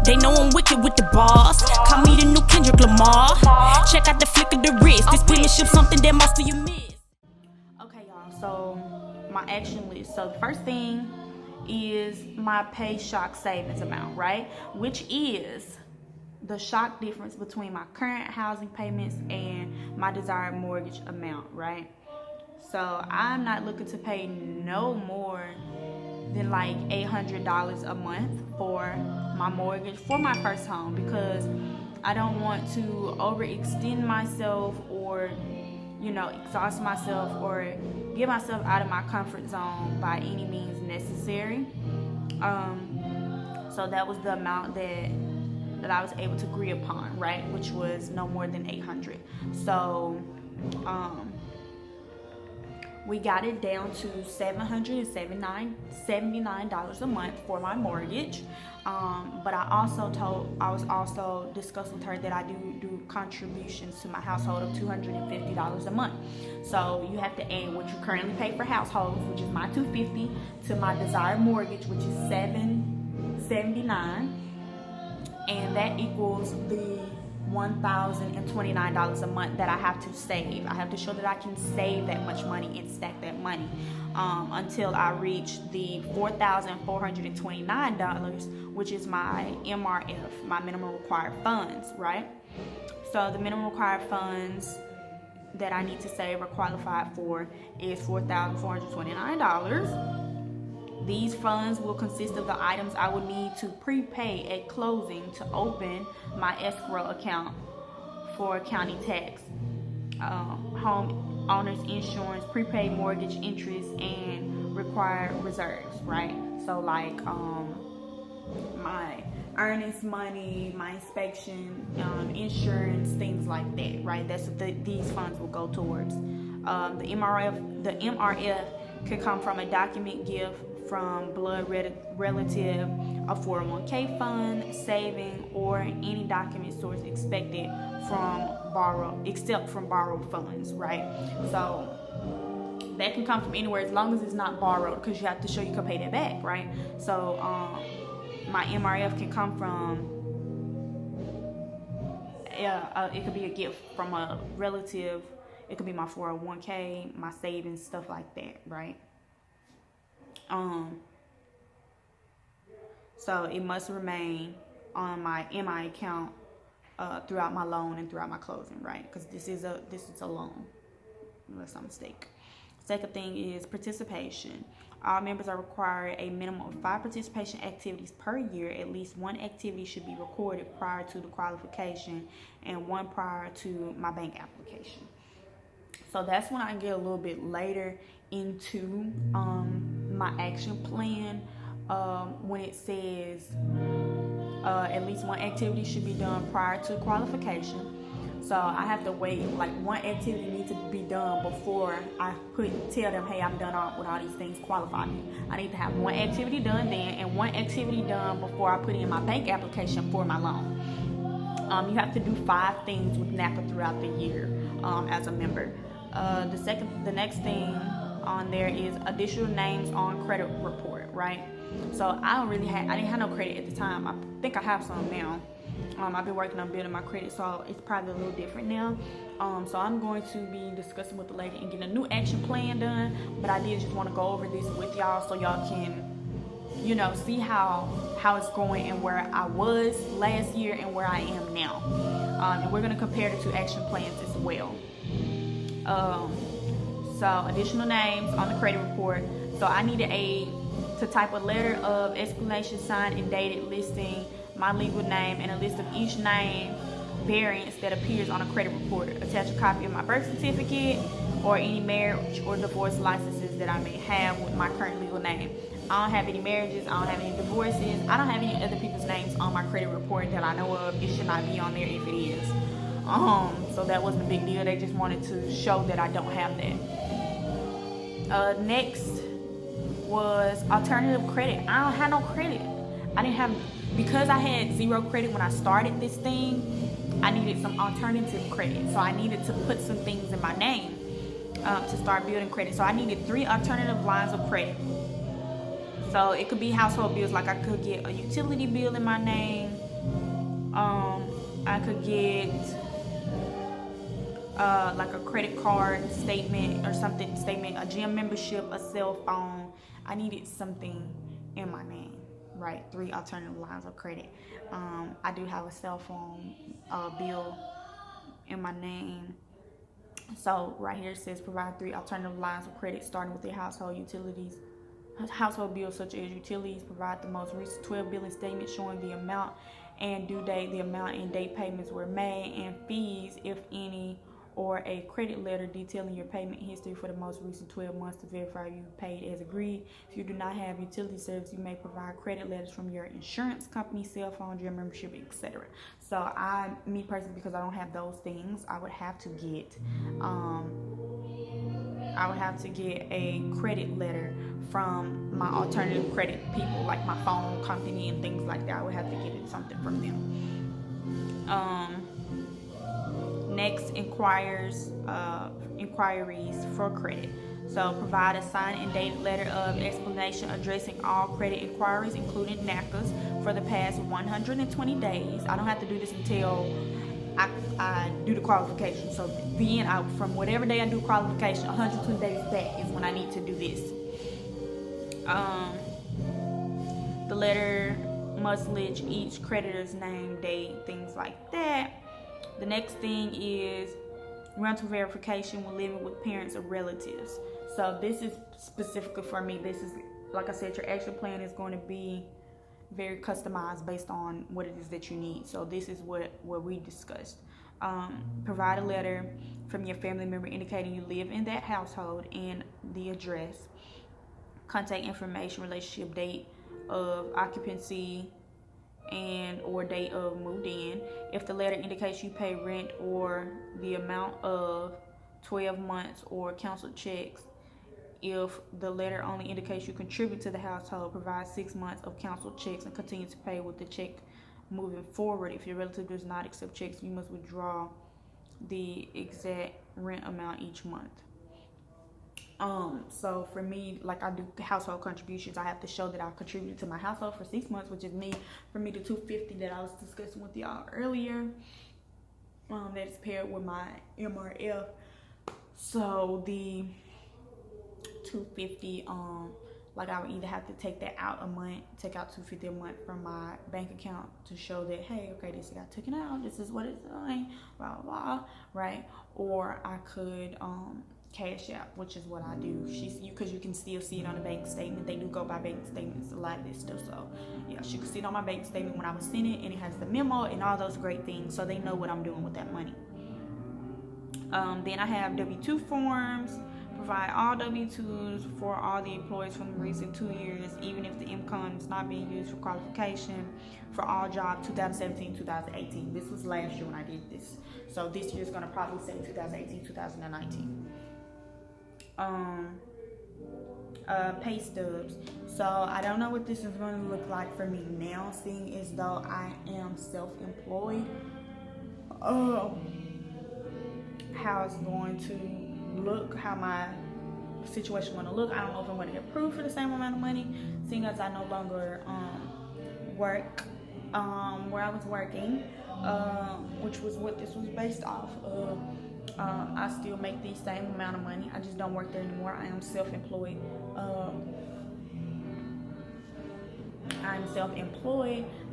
They know I'm wicked with the bars. Call me the new Kendrick Lamar. Check out the flick of the wrist. This penmanship something that most of you miss. Okay, y'all. So my action list. So the first thing is my pay shock savings amount, right? Which is the shock difference between my current housing payments and my desired mortgage amount, right? So I'm not looking to pay no more than like $800 a month for my mortgage for my first home, because I don't want to overextend myself or, you know, exhaust myself or get myself out of my comfort zone by any means necessary. So that was the amount that I was able to agree upon, right? Which was no more than $800. So we got it down to $779 a month for my mortgage. But I was also discussing with her that I do contributions to my household of $250 a month. So you have to add what you currently pay for households, which is my $250, to my desired mortgage, which is $779, and that equals the $1,029 a month that I have to save. I have to show that I can save that much money and stack that money until I reach the $4,429, which is my MRF, my minimum required funds, right? So the minimum required funds that I need to save or qualify for is $4,429. These funds will consist of the items I would need to prepay at closing to open my escrow account for county tax, home owner's insurance, prepaid mortgage interest, and required reserves, right? So like my earnest money, my inspection, insurance, things like that, right? That's what these funds will go towards. The MRF could come from a document gift from blood relative, a 401k fund, saving, or any document source expected except from borrowed funds, right? So that can come from anywhere as long as it's not borrowed, because you have to show you can pay that back, right? So my MRF can come from it could be a gift from a relative, it could be my 401k, my savings, stuff like that, right? So it must remain on my MI account throughout my loan and throughout my closing, right? Because this is a loan, unless I'm mistaken. Second thing is participation. All members are required a minimum of 5 participation activities per year. At least one activity should be recorded prior to the qualification and one prior to my bank application. So that's when I get a little bit later into my action plan, when it says at least one activity should be done prior to qualification. So I have to wait, like one activity needs to be done before I tell them, hey, I'm done with all these things, qualify me. I need to have one activity done then and one activity done before I put in my bank application for my loan. You have to do 5 things with Naca throughout the year as a member. The next thing on there is additional names on credit report, right? So I didn't have no credit at the time. I think I have some now. I've been working on building my credit, so it's probably a little different now. So I'm going to be discussing with the lady and getting a new action plan done. But I did just want to go over this with y'all so y'all can, you know, see how it's going and where I was last year and where I am now. And we're going to compare the 2 action plans as well. So additional names on the credit report. So I needed to type a letter of explanation signed and dated listing my legal name and a list of each name variance that appears on a credit report. Attach a copy of my birth certificate or any marriage or divorce licenses that I may have with my current legal name. I don't have any marriages, I don't have any divorces, I don't have any other people's names on my credit report that I know of. It should not be on there if it is. So that wasn't a big deal. They just wanted to show that I don't have that. Next was alternative credit. I don't have no credit. Because I had 0 credit when I started this thing, I needed some alternative credit. So I needed to put some things in my name to start building credit. So I needed 3 alternative lines of credit. So it could be household bills, like I could get a utility bill in my name, I could get like a credit card statement or something, a gym membership, a cell phone. I needed something in my name, right? 3 alternative lines of credit. I do have a cell phone bill in my name. So right here it says provide 3 alternative lines of credit starting with your household utilities. Household bills such as utilities. Provide the most recent 12 billing statement showing the amount and due date, the amount and date payments were made, and fees, if any, or a credit letter detailing your payment history for the most recent 12 months to verify you paid as agreed. If you do not have utility service, you may provide credit letters from your insurance company, cell phone, gym membership, etc. So me personally, because I don't have those things, I would have to get a credit letter from my alternative credit people, like my phone company and things like that. I would have to get something from them. Next, inquiries for credit. So provide a signed and dated letter of explanation addressing all credit inquiries, including Nacas, for the past 120 days. I don't have to do this until I do the qualification. So then, from whatever day I do qualification, 120 days back is when I need to do this. The letter must list each creditor's name, date, things like that. The next thing is rental verification when living with parents or relatives. So this is specifically for me. This is, like I said, your action plan is going to be very customized based on what it is that you need. So this is what we discussed. Provide a letter from your family member indicating you live in that household and the address, contact information, relationship, date of occupancy, and or date of moved in. If the letter indicates you pay rent or the amount of 12 months or canceled checks. If the letter only indicates you contribute to the household, provide 6 months of canceled checks and continue to pay with the check moving forward. If your relative does not accept checks, you must withdraw the exact rent amount each month. So for me, like I do household contributions, I have to show that I contributed to my household for 6 months, which is for me the $250 that I was discussing with y'all earlier. That is paired with my MRF. So the $250, like I would either have to take that out a month, take out $250 a month from my bank account to show that, hey, okay, this got taken out, this is what it's doing, blah blah blah, right? Or I could cash out, which is what I do. Because you can still see it on the bank statement. They do go by bank statements, a lot of this stuff. So yeah, she could see it on my bank statement when I was sent it, and it has the memo and all those great things, so they know what I'm doing with that money. Then I have W-2 forms. Provide all W-2s for all the employees from the recent 2 years, even if the income is not being used for qualification, for all jobs 2017, 2018. This was last year when I did this. So this year is going to probably say 2018, 2019. Pay stubs. So I don't know what this is going to look like for me now, seeing as though I am self-employed. How it's going to look, how my situation is going to look. I don't know if I'm going to get approved for the same amount of money, seeing as I no longer work where I was working, which was what this was based off of. I still make the same amount of money. I just don't work there anymore. I am self-employed.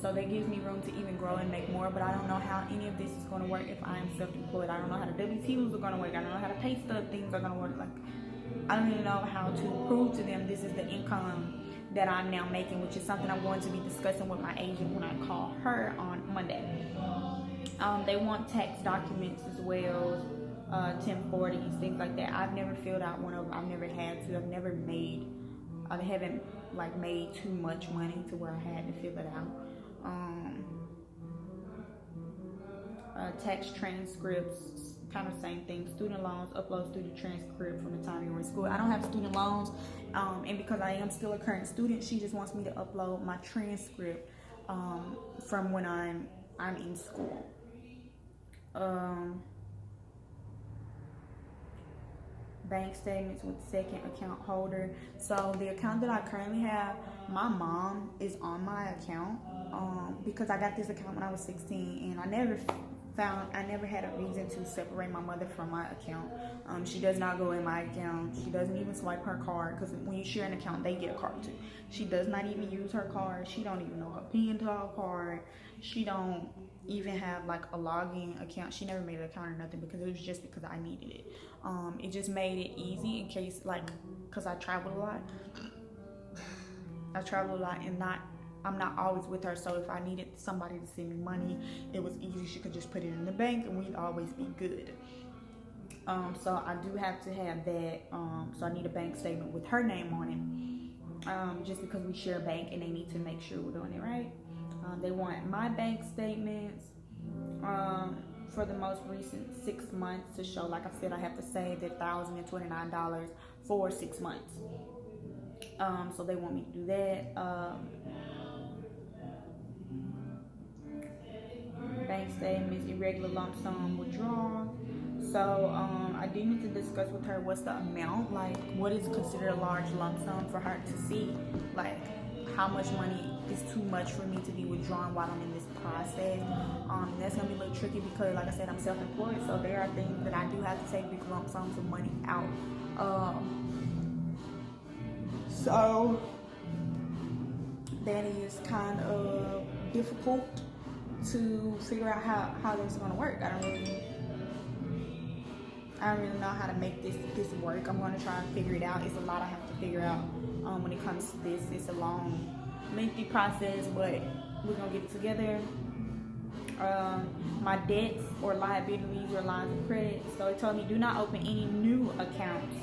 So that gives me room to even grow and make more, but I don't know how any of this is going to work if I am self-employed. I don't know how the W-2s are going to work. I don't know how the pay stub things are going to work. Like, I don't even know how to prove to them this is the income that I'm now making, which is something I'm going to be discussing with my agent when I call her on Monday. They want tax documents as well, 1040s, things like that. I've never filled out one of them. I've never had to. I haven't like made too much money to where I had to fill it out. Tax transcripts, kind of same thing. Student loans, upload student transcript from the time you were in school. I don't have student loans, and because I am still a current student, she just wants me to upload my transcript from when I'm in school. bank statements with second account holder. So the account that I currently have, my mom is on my account because I got this account when I was 16, and I never had a reason to separate my mother from my account. She does not go in my account. She doesn't even swipe her card, because when you share an account, they get a card too. She does not even use her card. She don't even know her PIN to her card. She don't even have like a login account. She never made an account or nothing, because it was just because I needed it. It just made it easy in case, like, because I travel a lot. And I'm not always with her, so if I needed somebody to send me money, it was easy. She could just put it in the bank and we'd always be good. So I do have to have that. So I need a bank statement with her name on it, just because we share a bank and they need to make sure we're doing it right. They want my bank statements for the most recent 6 months to show, like I said, I have to save $1,029 for 6 months. So they want me to do that. Bank statements, irregular lump sum withdrawal. So I do need to discuss with her what's the amount, like what is considered a large lump sum for her to see, like how much money is too much for me to be withdrawing while I'm in this process. That's gonna be a little tricky because, like I said, I'm self-employed, so there are things that I do have to take big lump sums of money out. So that is kind of difficult to figure out how this is gonna work. I don't really know how to make this work. I'm gonna try and figure it out. It's a lot I have to figure out when it comes to this. It's a long, lengthy process, but we're gonna get it together. My debts or liabilities or lines of credit. So it told me do not open any new accounts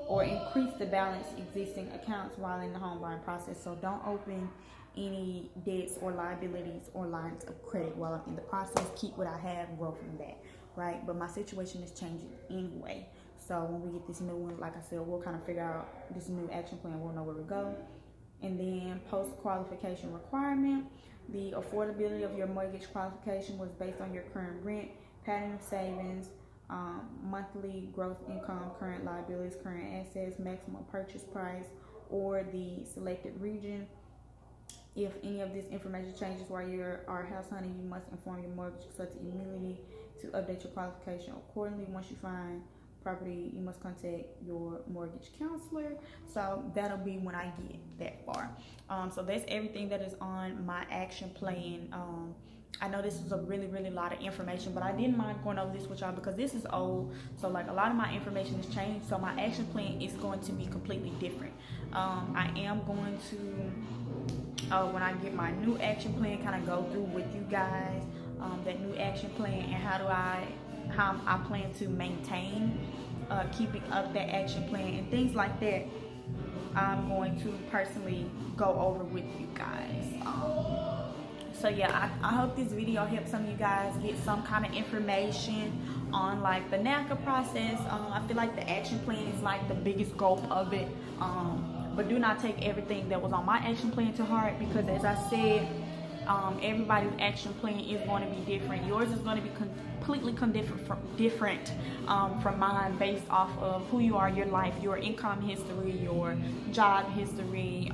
or increase the balance existing accounts while in the home buying process. So don't open any debts or liabilities or lines of credit while I'm in the process. Keep what I have, grow from that, right? But my situation is changing anyway. So when we get this new one, like I said, we'll kind of figure out this new action plan. We'll know where we go. And then post-qualification requirement. The affordability of your mortgage qualification was based on your current rent, pattern of savings, monthly gross income, current liabilities, current assets, maximum purchase price, or the selected region. If any of this information changes while you are house hunting, you must inform your mortgage consultant immediately to update your qualification accordingly. Once you find property, you must contact your mortgage counselor. So that'll be when I get that far. So that's everything that is on my action plan. I know this is a really lot of information, but I didn't mind going over this with y'all because this is old. So like a lot of my information has changed. So my action plan is going to be completely different. I am going to, when I get my new action plan, kind of go through with you guys that new action plan and how I plan to maintain keeping up that action plan and things like that. I'm going to personally go over with you guys. So yeah, I hope this video helps some of you guys get some kind of information on like the Naca process. I feel like the action plan is like the biggest scope of it. But do not take everything that was on my action plan to heart, because as I said, everybody's action plan is going to be different. Yours is going to be completely different from mine, based off of who you are, your life, your income history, your job history,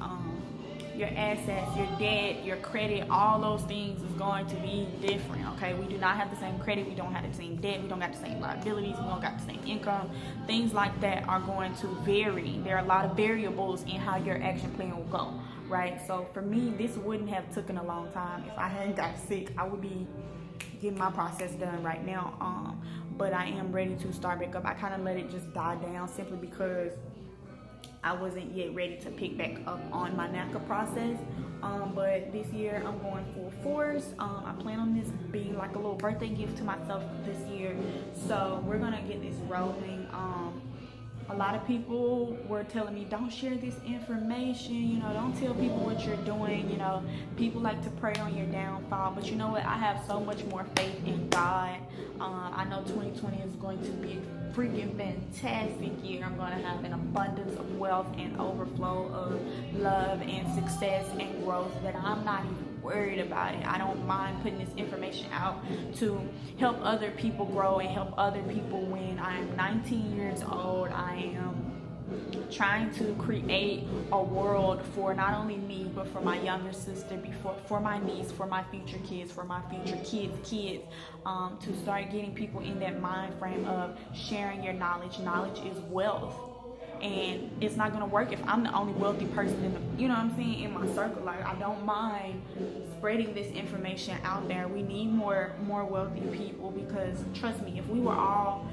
your assets, your debt, your credit. All those things is going to be different. Okay, we do not have the same credit, we don't have the same debt, we don't got the same liabilities, we don't got the same income. Things like that are going to vary. There are a lot of variables in how your action plan will go, right? So for me, this wouldn't have taken a long time. If I hadn't got sick, I would be getting my process done right now. But I am ready to start back up. I kind of let it just die down simply because I wasn't yet ready to pick back up on my Naca process. But this year I'm going full force. I plan on this being like a little birthday gift to myself this year. So we're gonna get this rolling. A lot of people were telling me, don't share this information, you know, don't tell people what you're doing, you know, people like to prey on your downfall. But you know what, I have so much more faith in God. I know 2020 is going to be freaking fantastic year. I'm going to have an abundance of wealth and overflow of love and success and growth that I'm not even worried about it. I don't mind putting this information out to help other people grow and help other people win. I am 19 years old. I am trying to create a world for not only me but for my younger sister, for my niece, for my future kids, for my future kids, to start getting people in that mind frame of sharing your knowledge. Knowledge is wealth, and it's not gonna work if I'm the only wealthy person in the, you know what I'm saying, in my circle. Like, I don't mind spreading this information out there. We need more wealthy people, because trust me, if we were all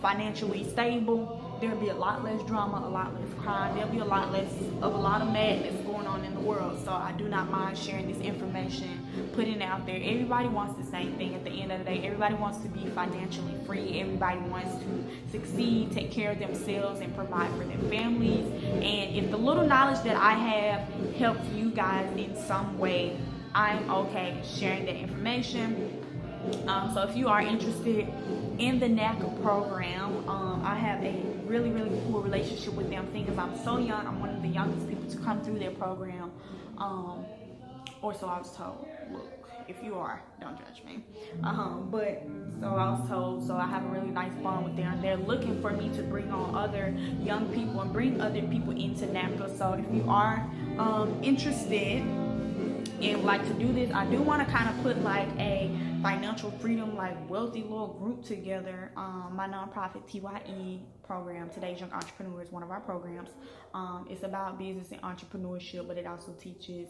financially stable, there'll be a lot less drama, a lot less crime, there'll be a lot less of a lot of madness going on in the world. So I do not mind sharing this information, putting it out there. Everybody wants the same thing at the end of the day. Everybody wants to be financially free. Everybody wants to succeed, take care of themselves, and provide for their families. And if the little knowledge that I have helps you guys in some way, I'm okay sharing that information. So if you are interested in the Naca program, I have a really cool relationship with them. Thing is, I'm so young. I'm one of the youngest people to come through their program, or so I was told. Look, if you are, don't judge me. But so I was told. So I have a really nice bond with them. They're looking for me to bring on other young people and bring other people into Naca. So if you are interested and like to do this, I do want to kind of put like a financial freedom, like wealthy little group together. My nonprofit TYE program, Today's Young Entrepreneur, is one of our programs. It's about business and entrepreneurship, but it also teaches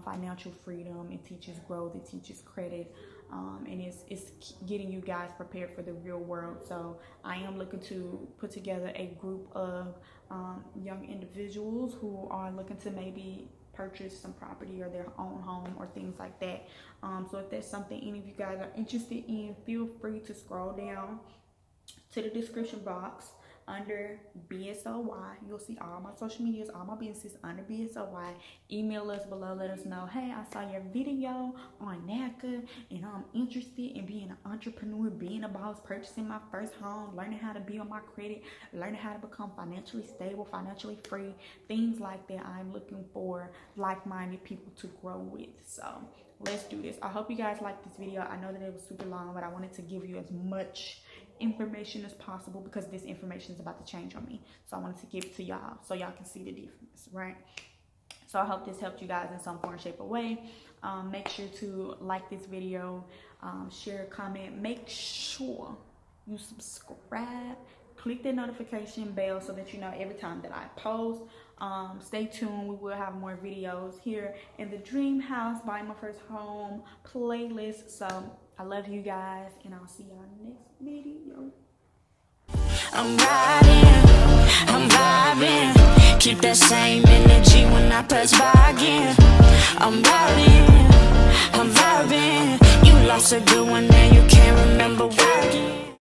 financial freedom. It teaches growth. It teaches credit. And it's getting you guys prepared for the real world. So I am looking to put together a group of young individuals who are looking to maybe purchase some property or their own home or things like that. So if that's something any of you guys are interested in, feel free to scroll down to the description box under BSOY. You'll see all my social medias, all my businesses under BSOY. Email us below, let us know, hey, I saw your video on Naca and I'm interested in being an entrepreneur, being a boss, purchasing my first home, learning how to build my credit, learning how to become financially stable, financially free, things like that. I'm looking for like-minded people to grow with. So let's do this. I hope you guys liked this video. I know that it was super long, but I wanted to give you as much information as possible because this information is about to change on me. So I wanted to give it to y'all so y'all can see the difference, right? So I hope this helped you guys in some form, shape, or way. Make sure to like this video, share, comment. Make sure you subscribe. Click the notification bell so that you know every time that I post. Stay tuned. We will have more videos here in the Dream House Buying My First Home playlist. So I love you guys, and I'll see y'all next video. I'm riding, I'm vibing, keep that same energy when I press buy again. I'm riding, I'm vibing, you lost a good one, now you